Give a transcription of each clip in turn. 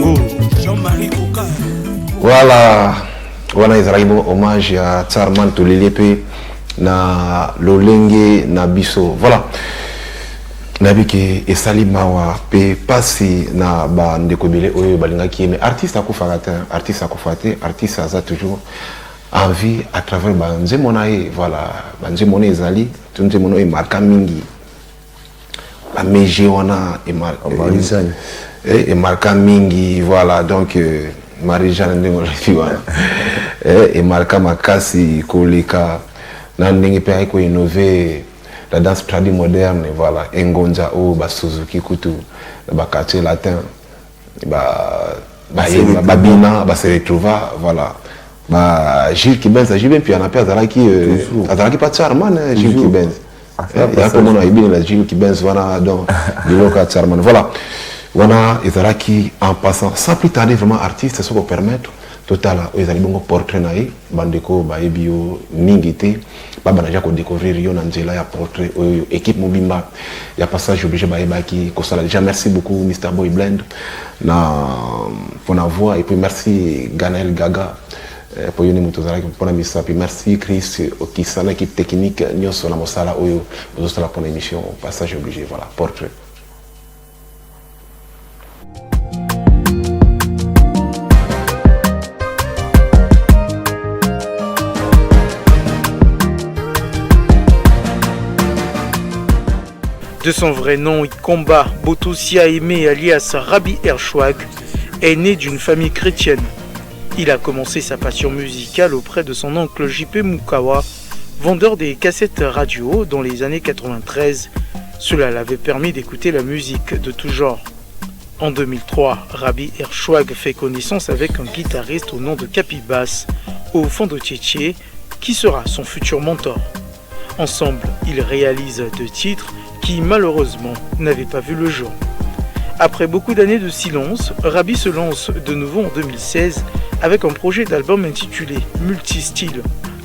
Congo. Jean-Marie Koka. Voilà. Wana ezalaki hommage à Tsarman Tolelepe na Lolenge na Biso. Voilà. Nabiki esali mawa pe pasi na ba ndeko bele oyo balingaki mais artiste akufaka artiste aza toujours en vie à travers ba nzemonae voilà ba nzemona ezali tunzemona e marka mingi ba meje wana e marka mingi voilà donc Marie-Jeanne Ndengolafiwa et marka makasi koleka na ndenge pe ko innover la danse tradie moderne, voilà, Ngonja o ba Suzuki Kutu, ba quartier latin, Babina, ba se retrouva, voilà, ba Gilles Kibenz, Gilles puis on a pas Azaraki pas Charman, Gilles Kibenz. Il y a comme on a bien la Gilles Kibenz, voilà, donc du local Charman, voilà, voilà, Azaraki en passant, sans plus tarder vraiment artiste, c'est ce qu'on permet. Total, ils allaient bon portrait naï, bandeko, baebio, mingité, babanaja qu'on découvrir yon angela ya portrait, équipe mobimba, y a passage obligé baeba qui console déjà. Merci beaucoup Mr Boy Blend pour la voix et puis merci Ganel Gaga pour yoni mutozala pour la missa puis merci Chris Okisa l'équipe technique nyoso na mosala oyo ozosala pour l'émission passage obligé voilà portrait. De son vrai nom, Ikomba Botosia Aimé alias Rabbi Ershwag est né d'une famille chrétienne. Il a commencé sa passion musicale auprès de son oncle J.P. Mukawa, vendeur des cassettes radio dans les années 93. Cela l'avait permis d'écouter la musique de tout genre. En 2003, Rabbi Ershwag fait connaissance avec un guitariste au nom de Capi Bass, au fond de Tchétché, qui sera son futur mentor. Ensemble, ils réalisent 2 titres qui malheureusement n'avaient pas vu le jour. Après beaucoup d'années de silence, Rabbi se lance de nouveau en 2016 avec un projet d'album intitulé Multistyle.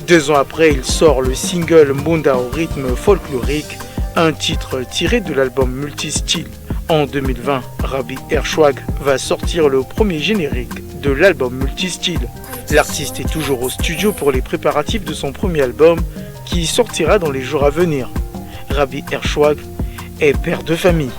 2 ans après, il sort le single Munda au rythme folklorique, un titre tiré de l'album Multistyle. En 2020, Rabbi Ershwag va sortir le premier générique de l'album Multistyle. L'artiste est toujours au studio pour les préparatifs de son premier album qui sortira dans les jours à venir. Rabbi Ershwag est père de famille.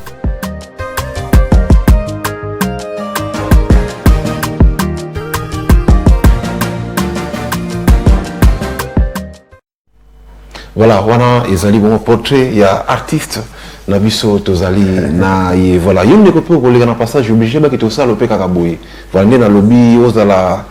Voilà, wana ezali bon portrait, il y a artiste na biso tozali na ye voilà, yone ko pe ko le na passage obligé ba ki to sala pe kaka boye. Voilà, na lobby ozala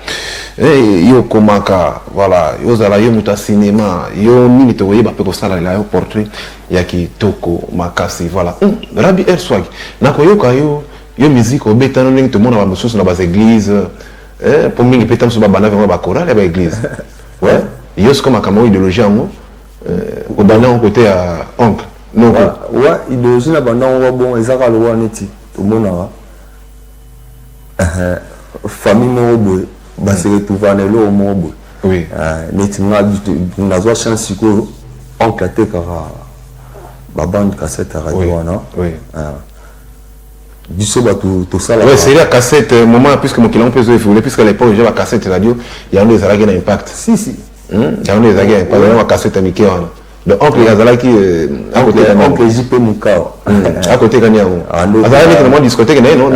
yo komaka voilà yo zala yo muta cinéma yo mini to yeba pe ko sala la yo portrait ya ki toko makasi voilà Rabbi Ershwag na ko yo ka yo musique obeta no ngi to mona ba mususu na ba église pour mingi petam so ba bana vraiment ba chorale ba église ouais yo ce comme akamo idéologie ngo au bana côté à oncle non ouais idéologie na bana ngo bon ezaka lo waneti to mona famille mo boy ba se retrouver na lo mo boy oui neti na zo chance ko oncle te kara ba bande cassette radio wana oui biso ba tout ça là ouais c'est la cassette moment puisque mon client peut jouer puisque à l'époque j'ai la cassette radio il y a des aragnes impact si il y a des aragnes pas vraiment cassette américaine donc oncle Yazala qui à côté de oncle JP Mukawa à côté de Kanyao Azala qui est discothèque non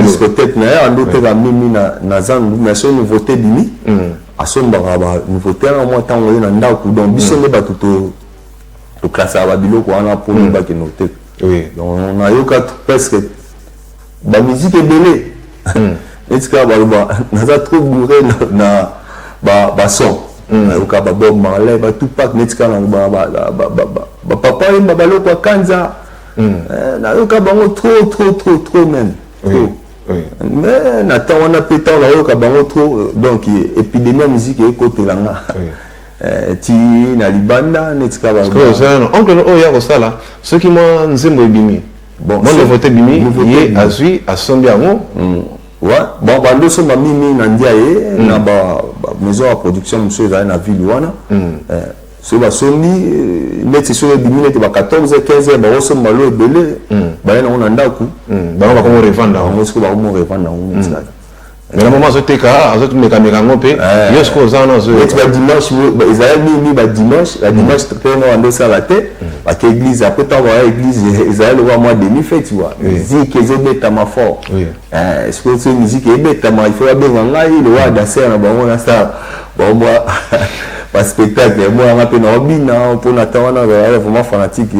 discothèque na ando te ba mimi na zandu mais so nouveauté bimi asomba ba nouveauté en moi tant on na ndako donc biso ne ba tout to classe à biloko wana pour nous ba ki noter oui donc on a eu quatre presque la musique est belée est-ce que na trop bourré na ba son au cas Bob Marley ba tout pas n'est-ce que ba papa et ba baloko kanza na au cas bango trop même oui mais na temps on a pétant là au cas bango trop donc épidémie musique est côté là ti na libanda n'est-ce que oncle oya ko sala ce qui moi nzembo bimi bon moi le voté bimi yé azui asombi ango ouais bon bando so ma mimi na ndiaye na ba maison à production monsieur za na ville wana so ba sombi neti so bimi neti ba 14 15 ba so malo belé ba na on ndako ba ba ko revendre on est-ce que ba mo revendre on Mais la maman zoteka azot meka ngopé yo sko zana zo ba dimanche Israël ni ba dimanche traîner ando ça la tête ba que église après temps va église Israël va mois demi fête tu vois musique ezo beta ma fort est-ce que c'est musique e beta ma il faut ba benga il wa danser na bango na ça bon moi pas spectacle moi on appelle na obina pour na tawana vraiment fanatique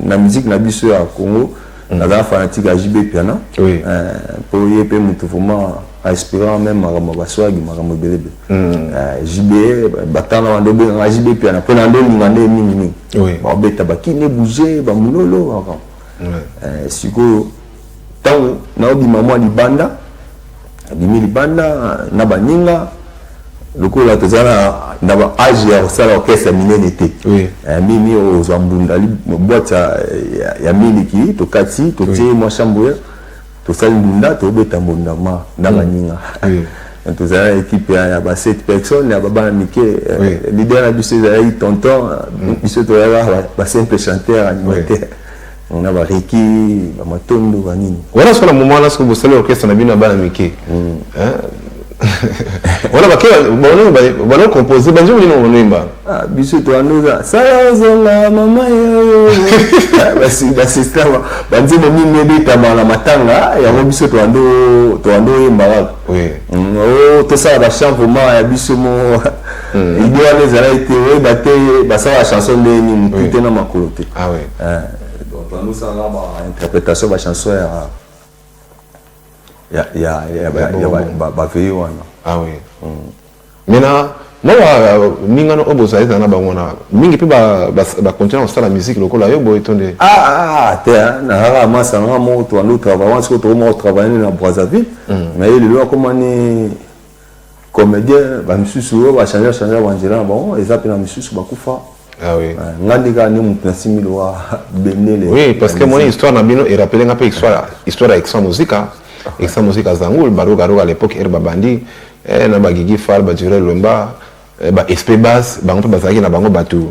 na musique na biso ya Congo na fanatique à JB Piana pour y pe mutu vraiment aspirant même makambo baswagi makambo belebe JB batana wando be JB Piana pour nando ngande mingi ba beta bakine bouger ba mulolo siko tango na obima mwa libanda na baninga lokola tozala na ba age ya sala orchestre minene te mimi o zambunda boîte ya miliki to kati to tie mo chambre to sala mbunda to beta mbunda ma na baninga tozala équipe ya ba 7 personnes ya baba mike leader na biso ya tonton biso to ya ba simple chanteur animateur on a ba reki ba matondo ba nini wala sola moment là ce que vous savez orchestre na bina bana mike voilà bon composer banjo ni no nimba biso to anoza sala zonga mama yo basi stava banzi mo mimi beta mala matanga ya biso to ando yemba to ça ba chant vraiment ya biso mo il doit les arrêter baté basa la chanson de ni putain na makolote donc nous ça là ba interprétation ba chanson ya veillé wana oui maintenant moi ninga no oboza eza na bangona mingi pe ba continuer à la musique lokola yo boy tonde te na rara masa na mo to ando travailler parce que to mo travailler na Brazzaville mais il est comme ni comédien ba misusu ba changer wanjela bon eza pe na misusu ba kufa oui ngandika ni mutu na 6000 wa benele oui parce que mon histoire na bino et rappeler un peu histoire avec sa musique Extra musique à Zangoul, Baro à l'époque, Herba Bandi, na Bagigi Fall, Badjure Lomba, SP Bass, Bango Bazaki na Bango Batu.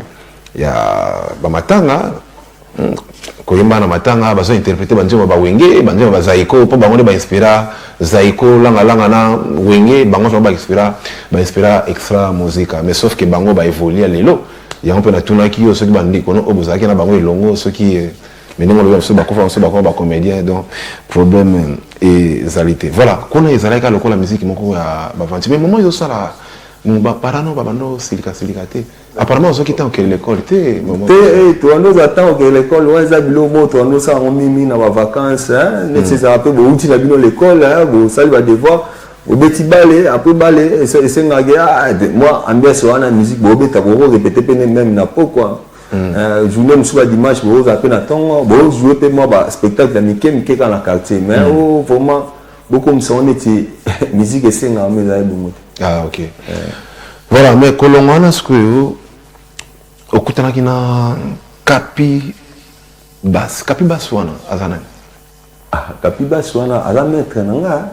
Il y a Bamatanga, Koyemba na Matanga, Baso interprété Banjima Bawenge, Banjima Bazaiko, pour Bango ba inspira, Zaiko, Langa na Wenge, Bango ba inspira extra musique. Mais sauf que Bango ba évoluer à l'élo. Il y a un peu na Tunaki, ceux qui bandi, kono Obozaki na Bango Ilongo, ceux qui mais nous on va comédien donc problème et zalité voilà qu'on a ezalaka lokola musique moko ya bavanti mais moment ils ça là mon parano babando silikate apparemment ceux qui étaient en l'école té toi nous attend que l'école ouais ça bilo mo toi nous ça on mimi na vacances nécessaire un peu bo outil na bino l'école bo ça va devoir au petit ballet après ballet c'est ngagea moi ambiance wana musique bo beta bo répéter même na pourquoi journée monsieur dimanche vous appelez à temps vous jouez peu moi spectacle de Mickey dans la quartier mais vraiment beaucoup me sont était musique et c'est mais ok voilà mais kolongana ce que okutana kina kapi bass wana azana kapi bass wana ala maître nanga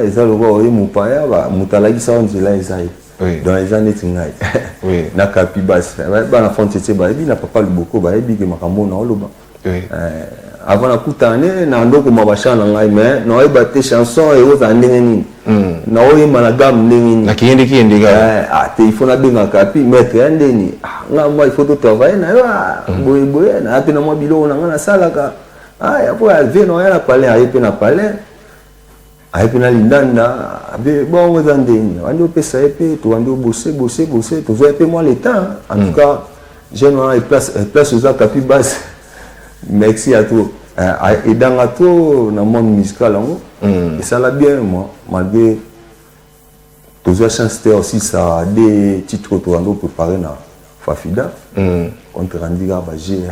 eza logo oyi mupaya ba mutalaki sa onzela ezai dans les années tingai na kapi bass ba na fonte ba ebi na papa luboko ba ebi ke makambo na oloba avant na kutane na ndoko mabashana ngai mais na oyiba te chanson e oza ndenge nini na oyima na gamme ndenge nini na kiyende ga te il faut na benga kapi maître ndeni nga moi il faut to travailler na yo boye na pe na mo bilo na nga na salaka ya po ya veno ya parler ya pe na parler aipi na lindanda be bon ndeni wandi opesa epe to wandi bosser to zo epe moi le temps en tout cas jeune on place aux kapi basse merci à toi et dans à toi dans monde musical et ça l'a bien moi malgré to zo chance aussi ça des titres to wandi préparer na Fafida on te rendira ba j'ai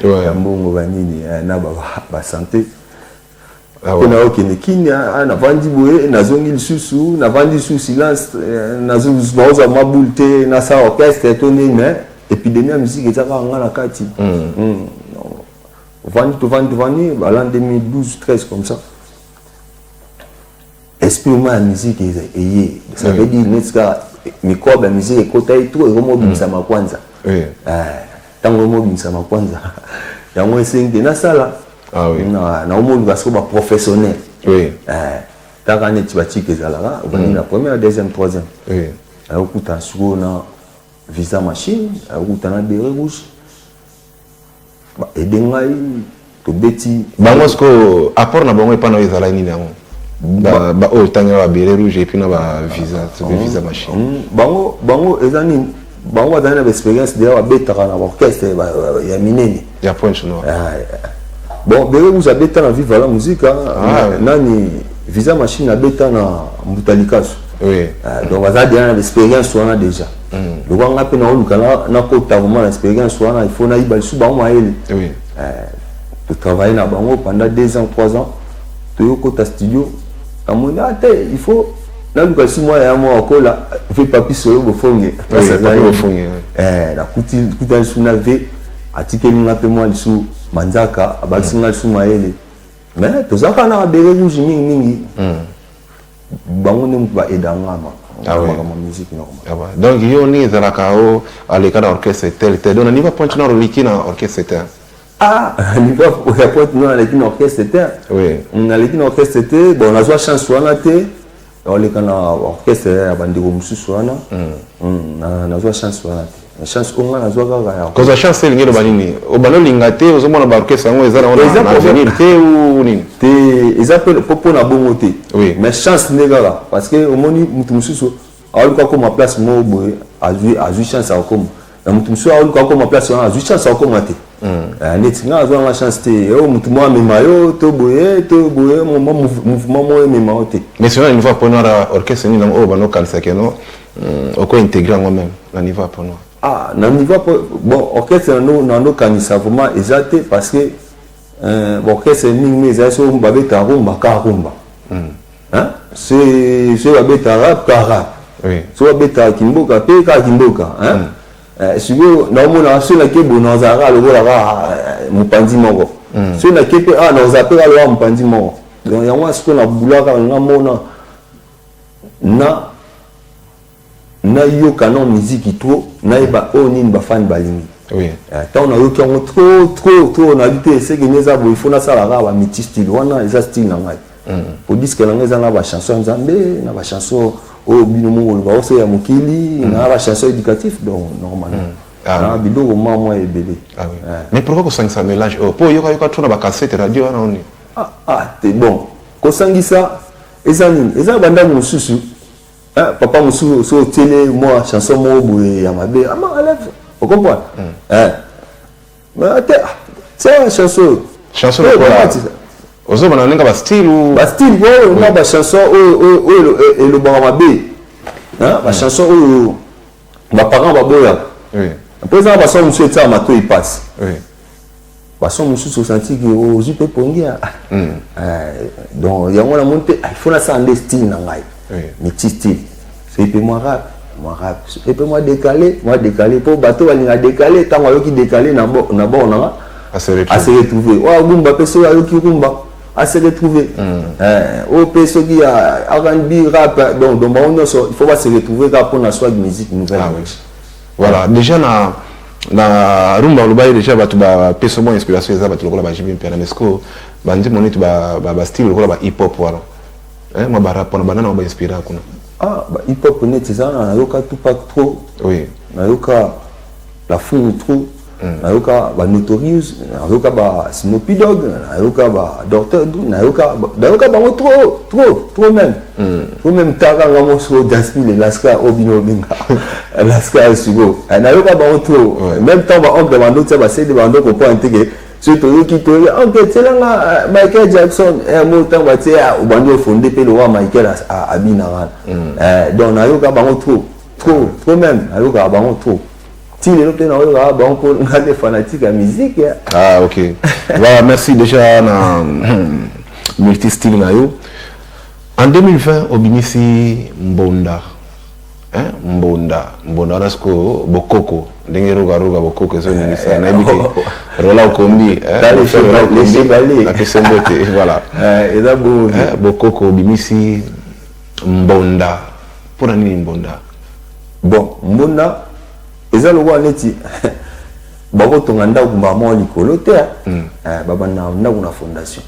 ya mbongo banini na ba santé on a aucun kinya na vandi boye na zongi lisusu na vandi sous silence na zoza mabulte na sa orchestre toni mais épidémie musique ezaka ngana kati vandi en 2012 13 comme ça esprit ma musique est ça veut dire neska mikoba la musique ekotai tout et remobimisa makwanza tango remobimisa makwanza yango esengi na sala na omoni baso ba professionnel taka neti batiki ezalaka obani la première deuxième troisième oui akuta siko na visa machine akuta na beret rouge ba edengai to beti bango sko apport na bango epana ezala nini yango ba o tanga ba beret rouge et puis na ba visa machine bango ezani bango bazana na expérience de ba betaka na orchestre ya minene ya Pointe Noire bon beret rouge abeta na Viva la musique nani visa machine abeta na Mbutalikaso oui donc bazana déjà l'expérience wana déjà le wanga pe na oluka na kota vraiment l'expérience wana il faut na iba su bango maele oui de travailler na bango pendant 2 ans 3 ans to kota studio amoni il faut na luka si moi ya moi okola fait papi solo bofonge la kuta suna ve atikeli nga pe moi lisu manzaka abakisinga lisu maele mais tozaka na beret rouge mingi bango ne mtu ba edanga ma musique normal donc yo ni ezalaka o aleka na orchestre tel donc ni va Pointe Noire liki na orchestre tel ni va Pointe Noire leki na orchestre tel oui on a leki na orchestre tel bon na joie chance wana te oleka na orchestre ya bandeko mususu wana na joie chance wana te chance onga na joie kaka ya koza chance lingelo banini obano lingate ozomona ba orchestre ngo ezala na avenir te ou nini te ezapel popo na bongo te oui mais chance ndekaka parce que omoni mutu mususu aluka ko ma place mo boye azui chance akoma na mutu mususu aluka ko ma place wana azui chance akoma te neti nga azwa nga chance te mutu mo amema yo to boye mouvement mo emema yo te mais sur le niveau Pointe Noire orchestre ni na obano kalisa keno oko intégrer ngo même na niveau Pointe Noire na niveau bon orchestre no kanisa vraiment exact parce que orchestre mingi ezali so babeta rumba ka rumba c'est babeta rap ka rap so babeta kimboka pe ka kimboka siko naomona so na kebo na zara lokola ka mopanzi moko so na kepe na zapela lo mopanzi moko donc yango siko na bulaka nga mona na yo canon musique trop na ba onine ba fan balingi oui tant on a eu trop on a dit c'est que neza bo il faut na sala ba miti style wana eza style na ngai pour disque na ngai na ba chanson nzambe na ba chanson o bino mo ba ose ya mukili na ba chanson éducatif donc normalement na biloko mama ebele mais pourquoi ko sangisa mélange po yo ka tuna ba cassette radio wana oni c'est bon ko sangisa eza banda mususu papa mususu so télé moi chanson mo boye ya mabe enlève vous comprenez mais c'est chanson ozo bana nenga ba style ou ba style na ba chanson et le bon mabe ba chanson ba parents ba boya oui après ça ba son mususu eta mato il passe oui ba son mususu senti que ozu pe pongia donc yango na monte il faut na ça en style na ngai mais style c'est peu moi rap et puis moi décalé pour bateau va décaler tant que décalé na bon na à se retrouver wa gumba peso ya yoki gumba à se retrouver au peso qui a R&B rap donc il faut pas se retrouver pour na swag musique nouvelle voilà déjà na rumba lubai déjà batu ba peso mo inspiration za batu lokola ba jibi mpena mesco bandi moni tu ba style lokola ba hip hop wala moi ba rap na banana ba inspira kuna hip hop net ça na yoka Tupac trop oui na yoka la fouine trop na yoka ba Notorious na yoka ba Snoopy Dogg na yoka ba Dr Dre na yoka ba trop même taka ngamo so Jasmine Laska obino binga Laska sugo na yoka ba trop même temps ba oncle ba ndotsa ba sede ba ndoko po anteke surtout yoki to oncle tselanga Michael Jackson mo temps ba tia ubandi fondé pe le wa Michael abina donc na yoka ba trop même na yoka ba trop si les autres n'ont pas bon pour les fanatiques à musique ok voilà merci déjà na multi style na yo en 2020 obinisi mbonda mbonda nasko bokoko ndenge roga bokoko zo ni ça na biki rola ukombi les la pesembote voilà et là bokoko obinisi mbonda pour nini mbonda bon mbonda eza logo neti babo tonga ndaku ba mo likolo te baba na ndaku na fondation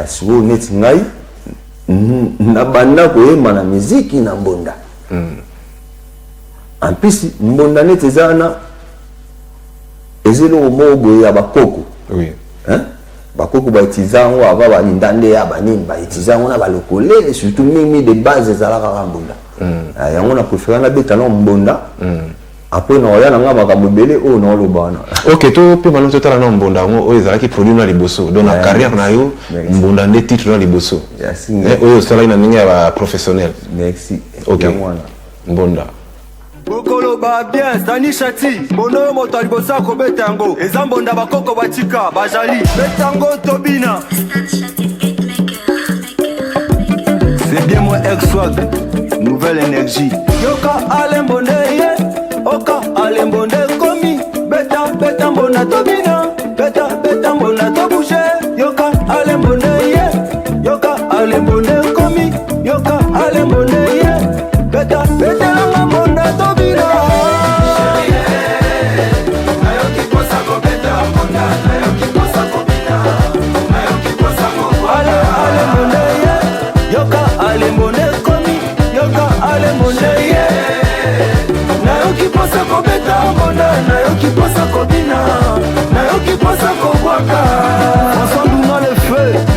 siko neti ngai na banda koyemba na miziki na mbonda. En plus mbonda neti eza na ezelo mogo ya bakoko. Oui. Hein? Bakoko ba itizango aba ba ndande ya banini ba itizango na balokole surtout mimi de base ezalaka ka mbonda. Yango na préféré na beta na mbonda. Après na oya na nga makambo ebele o na olobana. OK, to pe malon totala na mbonda ngo oyo ezalaki produit na liboso. Donc na carrière na yo mbonda nde titre na liboso. Merci. Oyo sala na ninga ba professionnel. Merci. OK. Mbonda. Bokolo ba bien Stani Chati Mono moto alibosa ko betango Ezambonda bakoko batika bajali betango tobina. C'est bien moi ex-swag nouvelle énergie. Yoka alembonde ye Oka alembonde komi Beta beta mbona tobina Beta beta mbona tobouche Yoka alembonde ye Yoka alembonde komi Yoka alembonde ye Beta beta langa mbona tobina.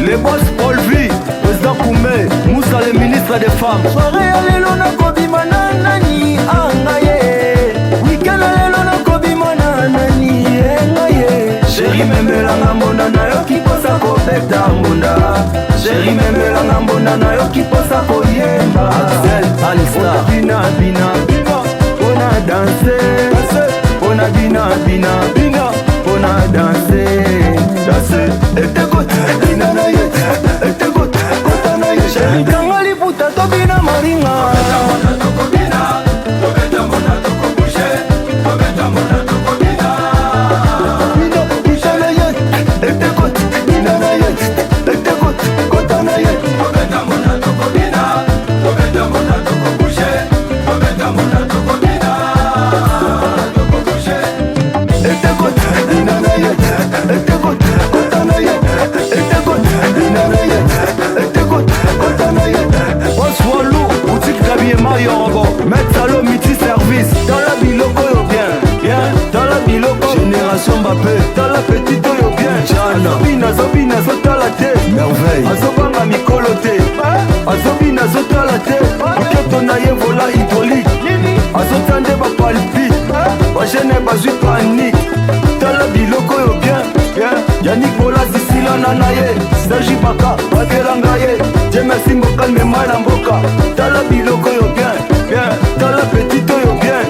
Les boss Paul V, président Koumé, Moussa le ministre des femmes. Soirée à l'élo na kobi manani angaye. Weekend à l'élo na kobi manani engaye. Chéri memela ngambona na yo kiposa ko beta mbunda. Chéri memela ngambona na yo kiposa ko yemba. Axel Alistar. Bina bina bina, ona danser. Ona bina bina bina, ona danser. Danser et te côté. Kangali puta tobina maringa. Metalo miti service dans la biloko yo bien dans la biloko génération Mbappé dans la petite yo bien Azobina zotala te merveille azobanga mikolo te azobina zotala te oketo na ye vola hydraulique azotande bapalpi bagene bazwi panique dans la biloko yo bien Yannick Bola zisilana na ye Sergi Baka bakelanga ye Jemesi Mbokal memala mboka dans la biloko yo bien dans la petite yo bien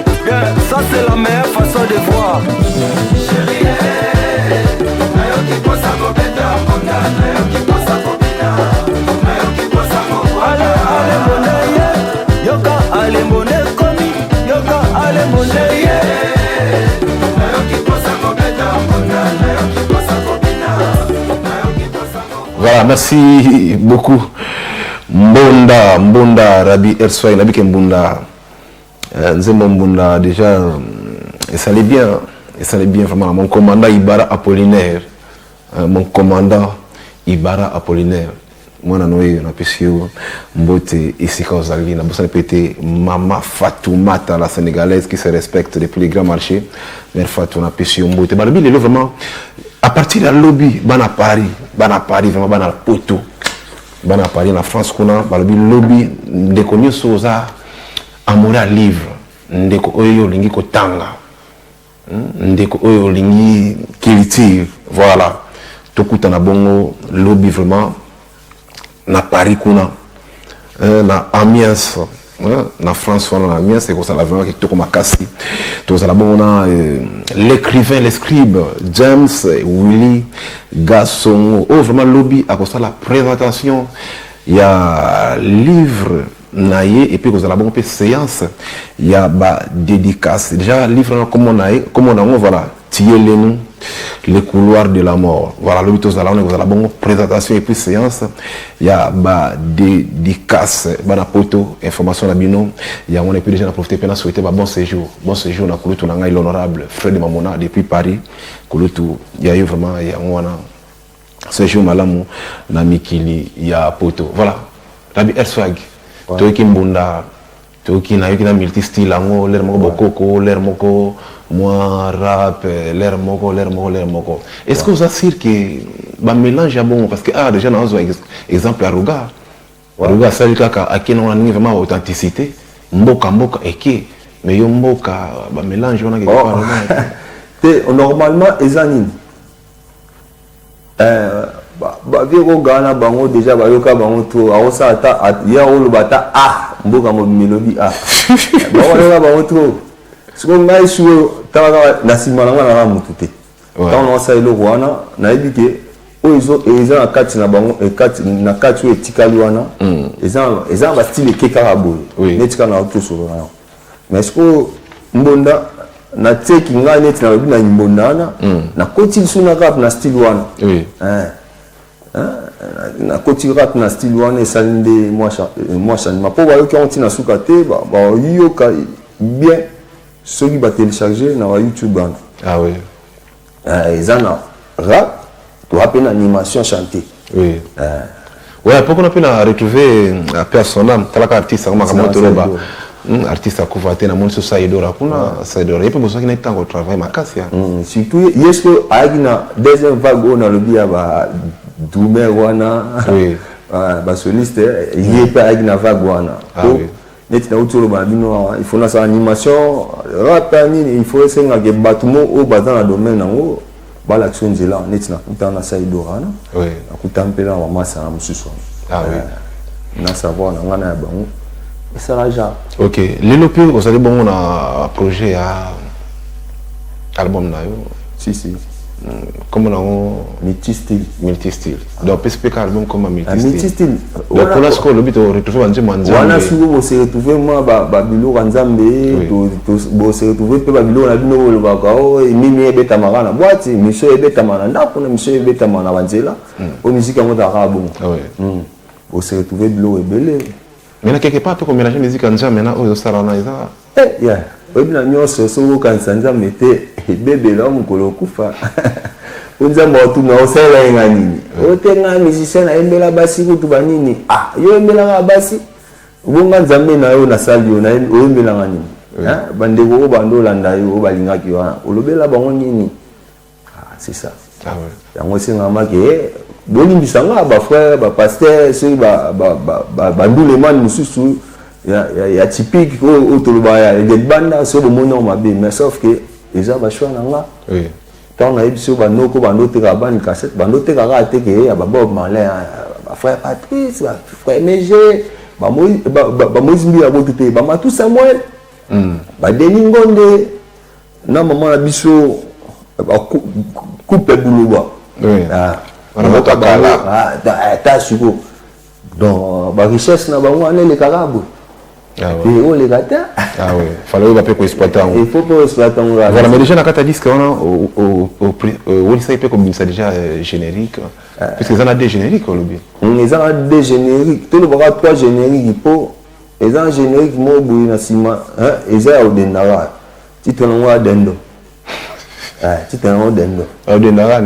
ça c'est la meilleure façon de voir. Chérie, nayoki posa ko beta mbonda nayoki posa ko bina nayoki posa ko ale mbonda ye yoka ale mbonda komi yoka ale mbonda ye nayoki posa ko beta mbonda nayoki posa ko bina nayoki posa ko. Voilà, merci beaucoup. Mbonda Rabi Erswai nabike Mbonda Nzembo Mbonda déjà ça allait bien vraiment mon commandant Ibara Apollinaire moi nanoye na pesio mbote isika ozali na bosa pété Mama Fatoumata la sénégalaise qui se respecte depuis les grands marchés mère Fatou na pesio mbote balobi lelo vraiment à partir de lobby bana Paris vraiment bana poto bana Paris na France kuna balobi lobby ndeko nyoso za amour à livre ndeko oyo lingi kotanga ndeko oyo lingi culture voilà tokuta na bongo lobby vraiment na Paris kuna na Amiens na France na Amiens c'est comme ça la vraiment qui toko makasi to za la bongo na l'écrivain les scribe James Willy Gasson vraiment lobby à cause de la présentation il y a livre naie et puis vous allez bon séance il y a ba dédicace déjà livre comme on a voilà tirer les couloirs de la mort voilà le tous allons vous allez bon présentation et puis séance il y a ba dédicace bana poto information la bino il y a on est plus déjà profiter pour souhaiter bon séjour na kulutu na ngai l'honorable Fred Mamona depuis Paris kulutu il y a eu vraiment il y a on a séjour malamu na mikili il y a poto voilà Rabi Air Swag toki mbunda toki na yoki na multi style ango l'air moko bokoko l'air moko moi rap l'air moko est-ce que vous assure que ba mélange à bon parce que déjà dans exemple à Ruga ça kaka akina on a vraiment authenticité mboka eke mais yo mboka ba mélange on a quelque part normalement ezanine ba viro gana bango déjà ba yoka bango to aosa ata ya olo bata mboka mo mélodie ba wala bango to siko ngai suo tawaka na simalanga na mutute tant on sa elo wana na ebike o izo na kati na bango na kati o etikali wana eza ba style kekaka boye netika na auto solo na mais siko mbonda na teki nga net na bina mbonda na koti suna rap na style wana na koti rap na style wana esalinde moi chanima po bayo ki on na suka te ba yoka bien ceux qui va télécharger na YouTube band oui ils en rap tu as une animation chantée ouais pourquoi on peut retrouver personnel talaka artiste comme Kamotoloba artiste à Kouvate na monde ça idora kuna ça idora et puis besoin qu'il ait temps au travail makasi surtout est-ce que agina deuxième vague on a le bien ba Doumer wana ba soliste il est pas agina vague wana net na utolo ba bino il faut na sa animation rap il faut essayer que batumo au bazan na domaine nango ba l'action nzela net na kutana sa idora na akutampela wa masa na mususu na savoir na ngana ya bango ça va déjà ok l'élopi vous allez bon on a projet à album na yo si comme on multi style donc PSPK album comme multi style donc pour la score le but de retrouver un dimanche on a souvent on se retrouver moi babilo nzambe to se retrouver pe babilo na bino le bakao et mimi ebeta mara na boîte monsieur ebeta mara ndako na monsieur ebeta mara banzela au musique en mode arabe on se retrouver bilo ebele mais là quelque part tu peux mélanger musique en jam maintenant au sarana isa obina nyonso so kanisa nzambe te bébé là mukolo kufa unzambe otu na osala yenga nini otenga musicien na embela basi kutu banini yo embela basi ubonga nzambe na yo na sali yo na embela ngani bandeko bando landa yo balingaki wana olobela bango nini c'est ça yango senga make bolimbisa nga ba frère ba pasteur ceux ba bandule man mususu ya typique autoloba ya des bandes sur le monde mabe mais sauf que les aba choix nanga tant na ebiso banoko bandote ka ban cassette bandote ka raté que ya Bob Marley ba frère Patrice ba frère Méger ba Moïse Mbia botuté ba Matou Samuel ba Denis Ngonde na maman na biso ba coupe bouloba on va toka ta suko donc ba richesse na bango ane le karabo et on les gâte fallait pas pour exploiter il faut pas exploiter voilà mais déjà na kata disque on a ça peut comme ça déjà générique parce que ça a des génériques au lobby ils ont des génériques tout le bras trois génériques pour ils ont générique mo boui na sima ils ont au denara titre no dendo titre no dendo au denara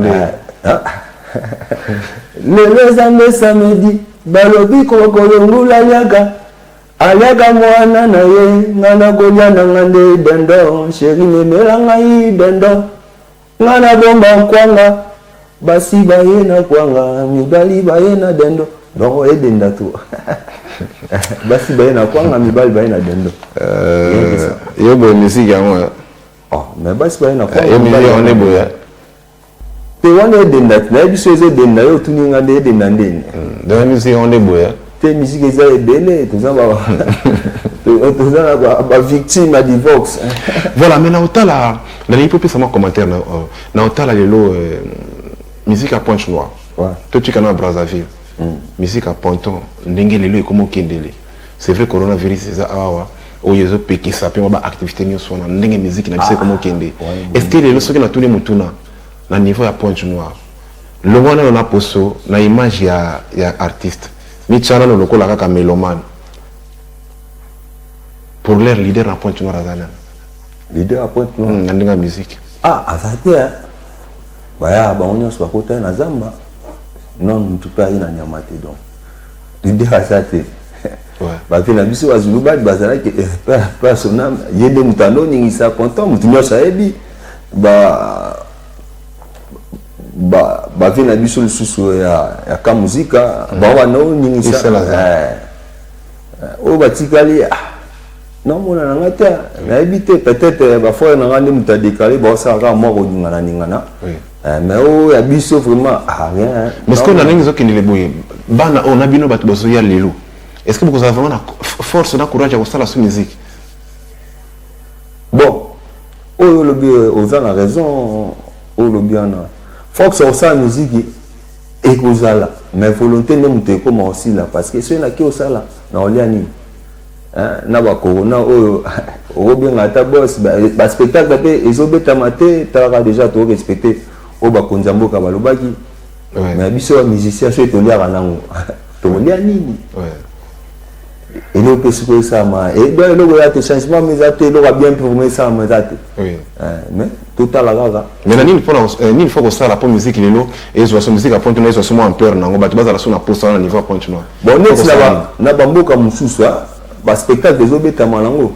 le samedi samedi balobi ko ngula nyaka aliaka mwana na ye ngana kolia na ngande dendo sheri memela ngai dendo ngana bomba kwanga basi baye na kwanga mibali baye na dendo donc edenda tu basi baye na kwanga mibali baye na dendo yo bo musique yango mais basi baye na kwanga yo musique on est boya te wana edenda na biso edenda yo tuninga de edenda ndeni dans musique on est boya musique eza ebele toza ba victime à divorce voilà mais na otala na lipo pesa mo commentaire na otala lelo musique à Pointe Noire to tu kana Brazzaville musique à Ponton ndenge lelo ekomo kendele c'est vrai coronavirus eza awa oyezo pekisa pe ba activité nyonso na ndenge musique na biso ekomo kende est-ce que lelo soki na tuni mutuna na niveau ya Pointe Noire le wana na poso na image ya artiste Michana no lokola kaka mélomane pour leur leader à Pointe Noire azana leader à Pointe Noire ndinga musique azate baya ba onyo swa kota na zamba non tu peux y na nyamate donc leader azate bape na biso bazulu badi bazalaki pa sonam yende mutano ningisa content mutu nyonso ayebi bape na biso lisusu ya ka muzika bawana oningisa oyo batikali nomona nanga te nayebi te peut-être bafoye nanga nde mutu adécalé baosalaka mwa kodingananingana mais oyo ya biso vraiment rien. Mais ce qu'on a ezokendele boye bana oyo na bino bato bozoya lelo est-ce que bokozala vraiment na force na courage ya kosala so musique? Bon oyo olobi oza na raison oyo olobi wana force ya kosala musique ekozala mais volonté nde mutu ekoma osila parce que soki naki osala na olia nini na bakorona oyo okobenga ata bos baspectacle mpe ezobetama te talaka déjà torespecte oyo bakonzi ya mboka balobaki mais biso bamusicien soki toliaka nango tokolia nini eloko mpe sikoyo esalama eloko ya te changement ma eza te eloko ya bien performe esalama eza te mais totala kaka mais na nini fo kosala mpo musique lelo ezwa so musique ya pointe noir ezwa so mwa ampleur nango bato bazala so na posa wana niveau ya pointe noir bon neti na bamboka mosusu baspectacle ezobetama nango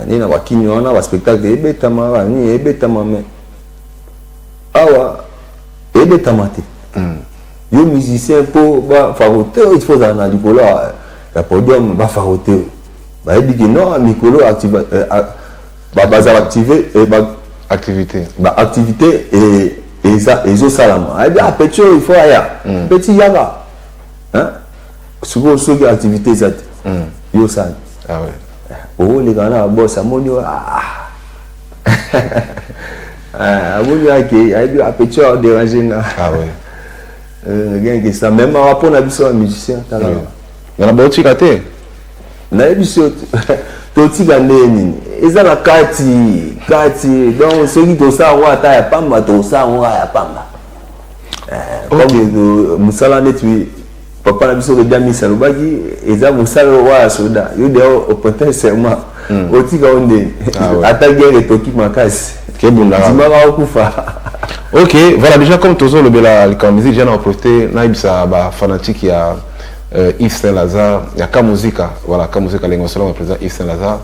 nini na bakini wana baspectacle ebetama nini ebetama mais awa ebetama te yo musicien mpo bafaro te il faut ozala na likolo ya podium bafaro te bayebi ke non mikolo bazala activité ezosalama ayebi petit oyo il faut aya petit yaka sikoyo soki activité eza te yo sali oleka na boss amoni amoni ake ayebi apeti oyo dérange nga genge ça même rapport na biso ya musicien tala na baotika te nayebi so totika nde nini eza na kati donc soki tosala ngo ata ya pamba tosala ngo ya pamba mosala neti papa na biso kodia misa alobaki eza mosala oyo ya soda yo de oporter serment otika o ndeni ata guerre etoki makasi dimaka okufa. Ok, voilà, déjà comme toujours le bela musique j'ai profité naibisa ba fanatique ya Yves Saint-Lazare ya ka musique voilà ka musique lengo solo président Yves Saint-Lazare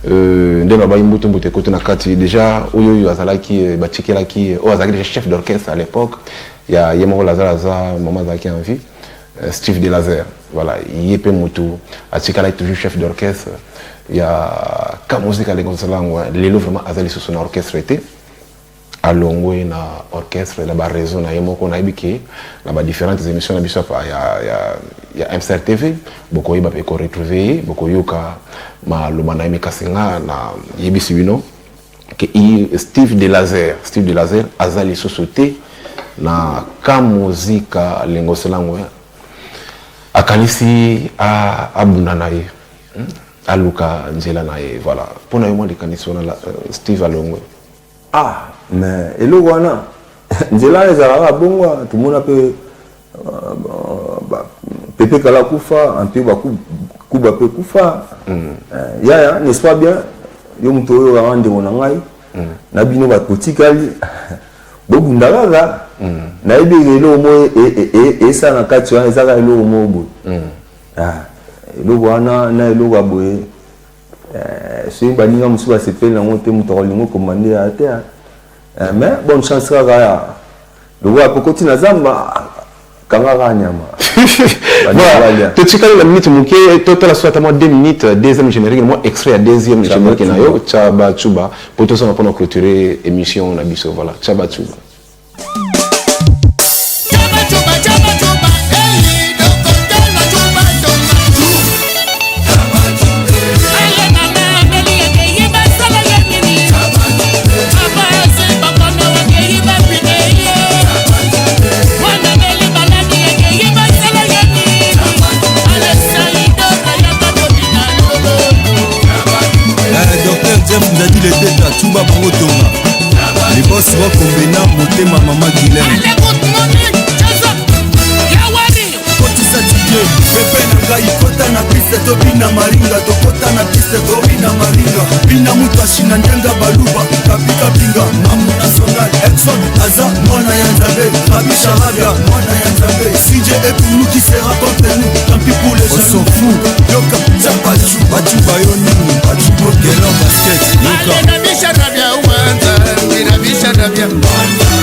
ndena ba imbuto mbuto kote na kati déjà oyo azalaki ba tikelaki o azalaki déjà chef d'orchestre à l'époque ya Yemo Lazare maman zaki en vie Steve de Laser voilà yepe mutu atikala toujours chef d'orchestre ya ka musique lengo solo lelo vraiment azali sur son orchestre était alongwe na orchestre la ba raison na yemoko na ibiki na ba différentes émissions na biso ya MCR TV boko yeba pe ko retrouver boko yoka ma lomana mikasinga na yebisi bino ke Steve de Laser azali société na ka muzika lengo selangwe akanisi abuna na ye aluka nzela na ye voilà pona yo mwandi kanisi na Steve alongwe mais eloko wana nzela ezalaka bongwa tumona mpe pepe kala kufa mpe bakuba mpe kufa yaya n'est-ce pas bien yo moto oyo awa ndeko na ngai na bino bakotikali bobunda kaka nayebi eloko mo esala na kati wana ezaka eloko mo boye eloko wana na eloko ya boye soki baninga mosusu basepeli nango te moto akolingo komande ya te mais bonne chance kaka ya loko ya kokoti na zamba kangaka nyama totikali la minute moke totala soit moi 2 minutes deuxième générique moi extrait à deuxième générique na yo Chaba Chuba pour tout ça on va clôturer émission na biso voilà Chaba Chuba. Ndadi le teta tuba bango tonga les boss va kombena motema mama Guilhem kotisa tiki DJ pepe na ngai kota na piste tobina maringa tokota na piste tobina maringa bina mutu ashina ndenga baluba kapika pinga mamu national Exxon aza mwana ya nzambe Rabisha Raga mwana ya nzambe CJ est pour nous qui sera contre nous tant pis pour les gens on s'en fout yoka zapachu bachu bayoni bachu bokelo basket yoka na bisha na bia uwanza na bisha na bia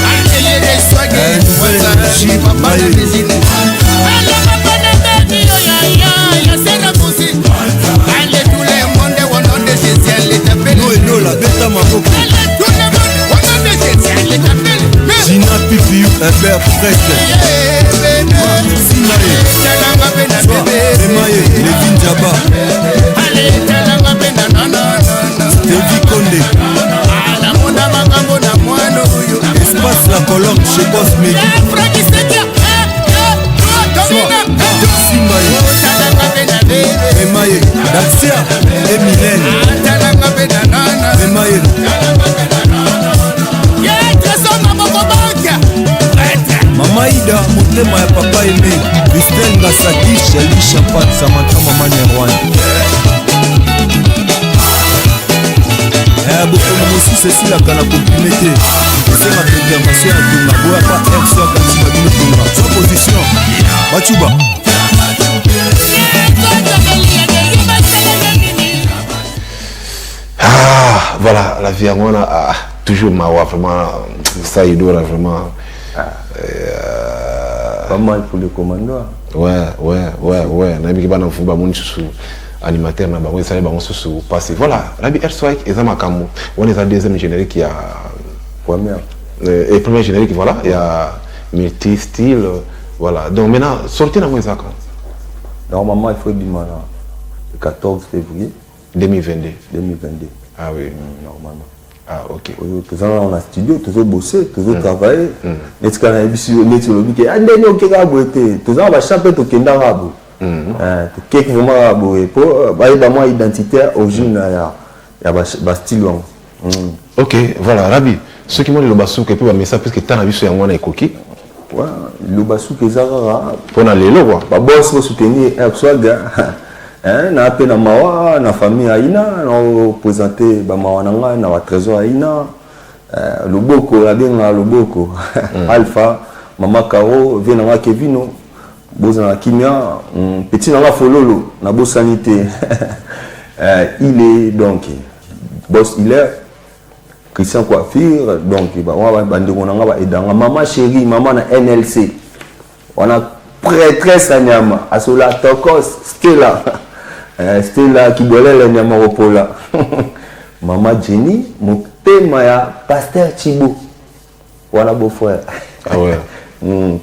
ayeye reswage uwanza papa na bizine ale papa na baby yo ya sera musi ale tous les monde wono de social l'étapé no la beta maboko ale tous les monde wono de social l'étapé Gina Pipiou Hubert Presque Simaye Talanga Bena Bebe Simaye Levin Djaba Ale Talanga Bena Nana Tevi Konde Ala Mona Makambo na Mwano Espace La Colombe chez Boss Medi Francky Sekia Simaye Talanga Bena Bebe Simaye Daxia Emilène Talanga Bena Nana Simaye Mama Ida, motema ya papa aimé Christelle Ngasaki, Shelly Chapat, Samantha Mama Nerwan Bokono mosusu esilaka na komprimete esengaka intervention ya tunga boya pa rc akatima bino tunga so position bachuba voilà, la vie à moi a toujours mawa vraiment ça il doit vraiment pas mal pour le commandant. Ouais nabi bana mfuba moni susu animateur na bango ça bango susu passé voilà Rabi Airstrike et Zamakamu on est à deuxième générique il y a première et premier générique voilà il y a multi style voilà donc maintenant sortez dans moins ça quand normalement il faut dire le 14 février 2022 ah oui normalement. Ah ok. Tous on a studio, tous bosser, tous travailler. Est-ce qu'on a bisu net sur le week-end? Ah dernier ok gaboté. Tous on va chanter to kenda rabo. To quelque vraiment rabo et pour ba moi identitaire origine ya ba style wan. Ok, voilà Rabi. Ceux qui m'ont le basou que peut ba message parce que t'as bisu ya mwana ekoki. Ouais, le basou que zara pour na lelo quoi. Ba boss pour soutenir Swaga. Na pe na mawa na famille aina na présenter ba mawa nanga na ba trésor aina loboko la benga loboko Alpha mama Karo vena Kevino boza na kimia petit na fololo na bo sanité il est donc boss il est Christian Coiffure donc ba wa bandeko nanga ba edanga mama chérie mama na NLC on a prêtresse anyama asola tokos Stella Stella Kibolele nyama wopola Mama Jenny motema ya Pasteur Chibo wana beau frère ah ouais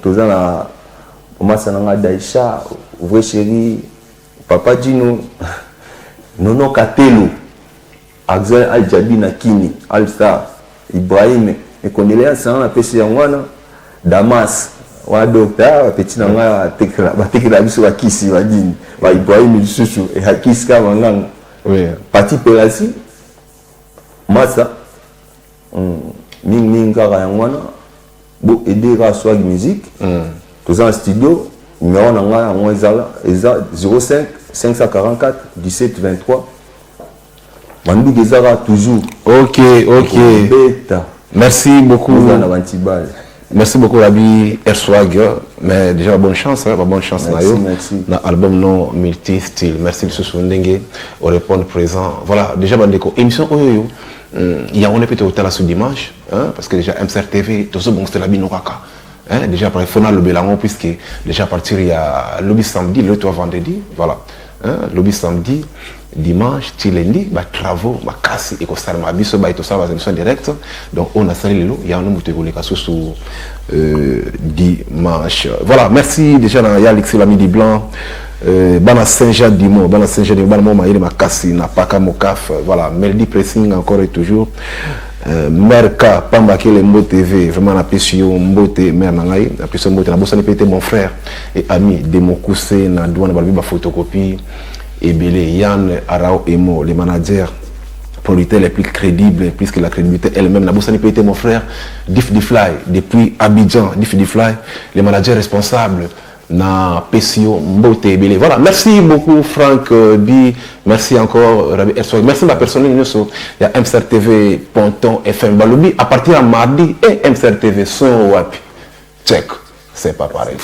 toza na Mama Sananga Daisha vrai chéri Papa Dino Nono Katelo Axel Aljabi na Kini Alstar Ibrahim et condoléances na pesi ya mwana Damas wa docteur petit nanga tekela biso bakisi badini ba Ibrahim Lisusu et hakisi ka manganga oui parti pelasi masa ning kaka yangwana bo aider ka Swag musique tous en studio numéro nanga yango eza 05 544 17 23 bandu gezara toujours ok beta merci beaucoup na bantibal. Merci beaucoup Rabi Airstrike, mais déjà bonne chance merci. Dans l'album non multi style. Merci de ce sounding au répondre présent. Voilà, déjà bandeko émission oyo il y a on est peut-être au tala ce dimanche parce que déjà MCRTV tout ce bon c'était la binokaka. Déjà après faut na le belango puisque déjà à partir il y a lobby samedi le tour vendredi, voilà. Lobby samedi dimanche lundi ba travaux ba kasi et constat ma biso ba tout ça va émission direct donc on a salé le il y a un nombre de collègues sous dimanche voilà merci déjà dans Alexis l'ami du blanc bana Saint-Jean Dimo bana Saint-Jean Dimo bana ma ile makasi na paka mokaf voilà Melody Pressing encore et toujours Merka Pambakele Mbo TV vraiment la pression Mbote mère nangai la pression Mbote na bosani pété mon frère et ami de Mokuse na douane ba ba photocopie et Belé Yann Arao Emo les managers producteurs les plus crédibles puisque la crédibilité elle-même na bosani pété mon frère Dif Fly depuis Abidjan Dif Fly les managers responsables na Pesio Mbote Ebele. Voilà, merci beaucoup Franck Bi, merci encore Rabi Erswag, merci ma personne, il y a MCR TV Ponton FM Balobi à partir de mardi et MCR TV son Wapi. Check, c'est pas pareil.